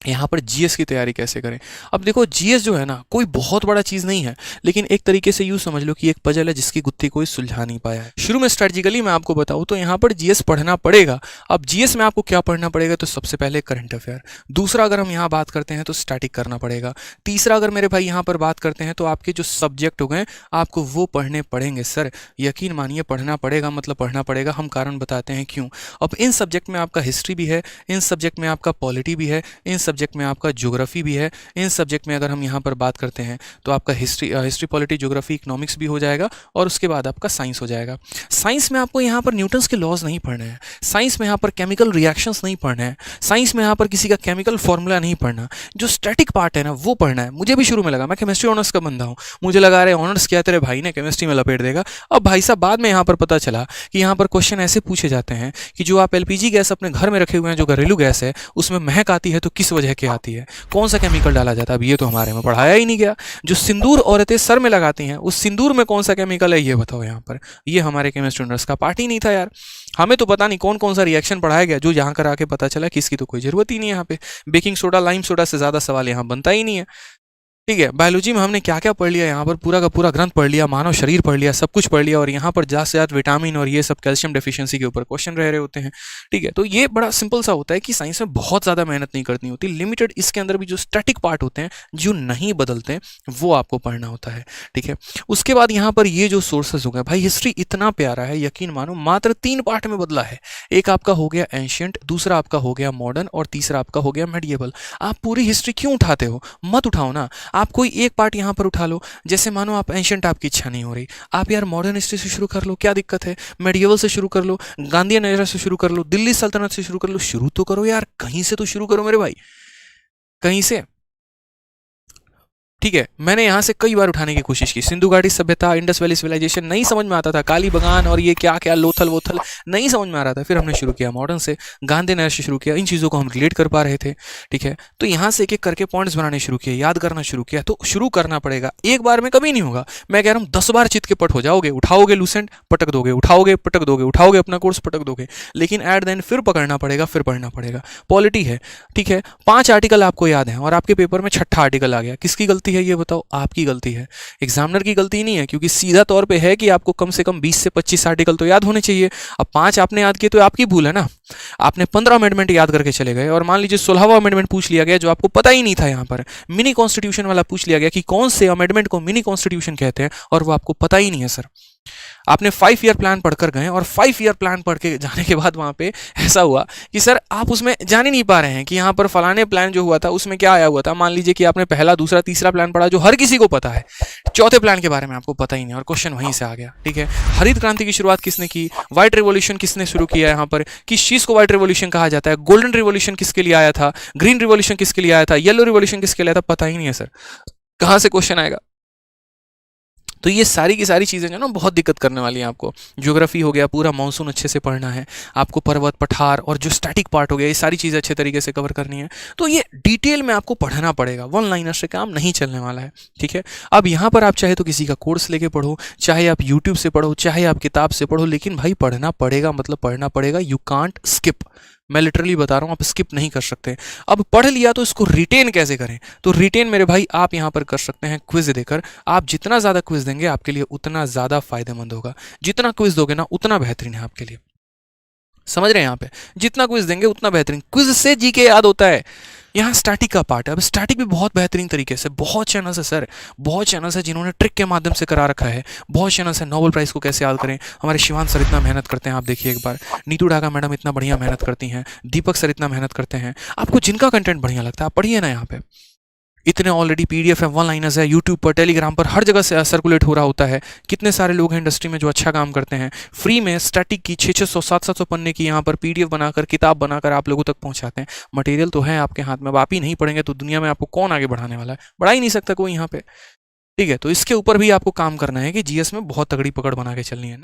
यहाँ पर जीएस की तैयारी कैसे करें। अब देखो जीएस जो है ना कोई बहुत बड़ा चीज़ नहीं है, लेकिन एक तरीके से यूँ समझ लो कि एक पजल है जिसकी गुत्थी कोई सुलझा नहीं पाया है। शुरू में स्ट्रेटजिकली मैं आपको बताऊँ तो यहाँ पर जीएस पढ़ना पड़ेगा। अब जीएस में आपको क्या पढ़ना पड़ेगा, तो सबसे पहले करंट अफेयर, दूसरा अगर हम यहाँ बात करते हैं तो स्टैटिक करना पड़ेगा, तीसरा अगर मेरे भाई यहाँ पर बात करते हैं तो आपके जो सब्जेक्ट हो गए आपको वो पढ़ने पड़ेंगे। सर यकीन मानिए पढ़ना पड़ेगा, मतलब पढ़ना पड़ेगा। हम कारण बताते हैं क्यों। अब इन सब्जेक्ट में आपका हिस्ट्री भी है, इन सब्जेक्ट में आपका पॉलिटी भी है, इन सब्जेक्ट में आपका ज्योग्राफी भी है, इन सब्जेक्ट में अगर हम यहाँ पर बात करते हैं तो आपका हिस्ट्री पॉलिटी ज्योग्राफी इकोनॉमिक्स भी हो जाएगा, और उसके बाद आपका साइंस हो जाएगा। साइंस में आपको यहाँ पर न्यूटन्स के लॉज नहीं पढ़ने हैं, साइंस में यहाँ पर केमिकल रिएक्शंस नहीं पढ़ने हैं, साइंस में यहाँ पर किसी का केमिकल फॉर्मूला नहीं पढ़ना, जो स्टैटिक पार्ट है ना वो पढ़ना है। मुझे भी शुरू में लगा, मैं केमिस्ट्री ऑनर्स का बंदा हूँ, मुझे लगा रहे ऑनर्स किया तेरे भाई ने केमिस्ट्री में लपेट देगा। अब भाई साहब बाद में यहाँ पर पता चला कि यहाँ पर क्वेश्चन ऐसे पूछे जाते हैं कि जो आप एलपीजी गैस अपने घर में रखे हुए हैं, जो घरेलू गैस है, उसमें महक आती है तो किस वजह की आती है, कौन सा केमिकल डाला जाता है। अब ये तो हमारे में पढ़ाया ही नहीं गया। जो सिंदूर औरतें सर में लगाती हैं उस सिंदूर में कौन सा केमिकल है ये बताओ यहाँ पर। ये हमारे केमिस्ट्री ऑनर्स का पार्ट ही नहीं था यार। हमें तो पता नहीं कौन कौन सा रिएक्शन पढ़ाया गया, जो यहाँ कर आके पता चला कि इसकी तो कोई जरूरत ही नहीं है। यहाँ पे बेकिंग सोडा लाइम सोडा से ज़्यादा सवाल यहाँ बनता ही नहीं है। ठीक है, बायोलॉजी में हमने क्या क्या पढ़ लिया, यहाँ पर पूरा का पूरा ग्रंथ पढ़ लिया, मानव शरीर पढ़ लिया, सब कुछ पढ़ लिया, और यहाँ पर ज़्यादा से ज़्यादा विटामिन और ये सब कैल्शियम डेफिशिएंसी के ऊपर क्वेश्चन रह रहे होते हैं। ठीक है, तो ये बड़ा सिंपल सा होता है कि साइंस में बहुत ज़्यादा मेहनत नहीं करनी होती, लिमिटेड इसके अंदर भी जो स्टैटिक पार्ट होते हैं जो नहीं बदलते वो आपको पढ़ना होता है। ठीक है, उसके बाद यहाँ पर ये जो सोर्सेज हो गए भाई, हिस्ट्री इतना प्यारा है, यकीन मानो मात्र 3 पार्ट में बदला है। एक आपका हो गया एंशियंट, दूसरा आपका हो गया मॉडर्न, और तीसरा आपका हो गया मेडिएवल। आप पूरी हिस्ट्री क्यों उठाते हो, मत उठाओ ना, आप कोई एक पार्ट यहाँ पर उठा लो। जैसे मानो आप एंशियंट आपकी इच्छा नहीं हो रही, आप यार मॉडर्न हिस्ट्री से शुरू कर लो, क्या दिक्कत है, मेडिएवल से शुरू कर लो, गांधीयन एरा से शुरू कर लो, दिल्ली सल्तनत से शुरू कर लो। शुरू तो करो यार, कहीं से तो शुरू करो मेरे भाई, कहीं से। ठीक है, मैंने यहाँ से कई बार उठाने की कोशिश की, सिंधु घाटी सभ्यता, इंडस वैली सिविलाइजेशन, नहीं समझ में आता था, काली बगान और ये क्या क्या लोथल वोथल नहीं समझ में आ रहा था। फिर हमने शुरू किया मॉडर्न से, गांधी नगर से शुरू किया, इन चीज़ों को हम रिलेट कर पा रहे थे। ठीक है, तो यहाँ से एक एक करके पॉइंट्स बनाने शुरू किए, याद करना शुरू किया। तो शुरू करना पड़ेगा, एक बार में कभी नहीं होगा। मैं कह रहा हूँ 10 बार चित के पट हो जाओगे, उठाओगे लूसेंट पटक दोगे, उठाओगे पटक दोगे, उठाओगे अपना कोर्स पटक दोगे, लेकिन एट द एंड फिर पकड़ना पड़ेगा, फिर पढ़ना पड़ेगा। पॉलिटी है, ठीक है, 5 आर्टिकल आपको याद है और आपके पेपर में 6ठा आर्टिकल आ गया, किसकी गलती है ये बताओ, आपकी गलती है, एग्जामिनर की गलती नहीं है, क्योंकि सीधा तौर पे है कि आपको कम से कम 20 से 25 आर्टिकल तो याद होने चाहिए। अब 5 आपने याद किए तो आपकी भूल है ना, आपने 15 अमेंडमेंट याद करके चले गए, और मान लीजिए 16वां अमेंडमेंट पूछ लिया गया जो आपको पता ही नहीं था। यहाँ पर मिनी कॉन्स्टिट्यूशन वाला पूछ लिया गया कि कौन से अमेंडमेंट को मिनी कॉन्स्टिट्यूशन कहते हैं, और वो आपको पता ही नहीं है। सर आपने 5 ईयर प्लान पढ़कर गए, और 5 ईयर प्लान पढ़ के जाने के बाद वहाँ पे ऐसा हुआ कि सर आप उसमें जान ही नहीं पा रहे हैं कि यहाँ पर फलाने प्लान जो हुआ था उसमें क्या आया हुआ था। मान लीजिए कि आपने पहला दूसरा तीसरा प्लान पढ़ा जो हर किसी को पता है, चौथे प्लान के बारे में आपको पता ही नहीं, और क्वेश्चन वहीं से आ गया। ठीक है, हरित क्रांति की शुरुआत किसने की, व्हाइट रिवॉल्यूशन किसने शुरू किया, यहाँ पर किस चीज़ को व्हाइट रिवॉल्यूशन कहा जाता है, गोल्डन रिवॉल्यूशन किसके लिए आया था, ग्रीन रिवॉल्यूशन किसके लिए आया था, येलो रिवॉल्यूशन किसके लिए आया था, पता ही नहीं है। सर कहाँ से क्वेश्चन आएगा। तो ये सारी की सारी चीज़ें जो ना बहुत दिक्कत करने वाली हैं आपको। ज्योग्राफी हो गया, पूरा मानसून अच्छे से पढ़ना है आपको, पर्वत पठार और जो स्टैटिक पार्ट हो गया, ये सारी चीज़ें अच्छे तरीके से कवर करनी है। तो ये डिटेल में आपको पढ़ना पड़ेगा, वन लाइनर से काम नहीं चलने वाला है। ठीक है, अब यहाँ पर आप चाहे तो किसी का कोर्स लेके पढ़ो, चाहे आप यूट्यूब से पढ़ो, चाहे आप किताब से पढ़ो, लेकिन भाई पढ़ना पड़ेगा, मतलब पढ़ना पड़ेगा। यू कांट स्किप, मैं लिटरली बता रहा हूँ, आप स्किप नहीं कर सकते। अब पढ़ लिया तो इसको रिटेन कैसे करें, तो रिटेन मेरे भाई आप यहाँ पर कर सकते हैं क्विज देकर। आप जितना ज़्यादा क्विज देंगे आपके लिए उतना ज़्यादा फायदेमंद होगा, जितना क्विज दोगे ना उतना बेहतरीन है आपके लिए। समझ रहे हैं, यहाँ पे जितना क्विज देंगे उतना बेहतरीन, क्विज से जीके याद होता है। यहाँ स्टैटिक का पार्ट है, अब स्टैटिक भी बहुत बेहतरीन तरीके से, बहुत चैनल्स है सर, बहुत चैनल्स है जिन्होंने ट्रिक के माध्यम से करा रखा है, बहुत चैनल्स है। नोबेल प्राइज़ को कैसे याद करें, हमारे शिवान सर इतना मेहनत करते हैं, आप देखिए एक बार, नीतू ढाका मैडम इतना बढ़िया मेहनत करती हैं, दीपक सर इतना मेहनत करते हैं। आपको जिनका कंटेंट बढ़िया लगता है आप पढ़िए ना, यहाँ पे इतने ऑलरेडी पीडीएफ है, वन लाइनर्स है, यूट्यूब पर, टेलीग्राम पर, हर जगह से सर्कुलेट हो रहा होता है। कितने सारे लोग हैं इंडस्ट्री में जो अच्छा काम करते हैं, फ्री में स्टैटिक की 600 700 पन्ने की यहाँ पर पीडीएफ बनाकर, किताब बनाकर आप लोगों तक पहुँचाते हैं। मटेरियल तो है आपके हाथ में, अब आप ही नहीं पढ़ेंगे तो दुनिया में आपको कौन आगे बढ़ाने वाला है, बढ़ा ही नहीं सकता कोई यहाँ पे। ठीक है, तो इसके ऊपर भी आपको काम करना है कि जीएस में बहुत तगड़ी पकड़ बना के चलनी है।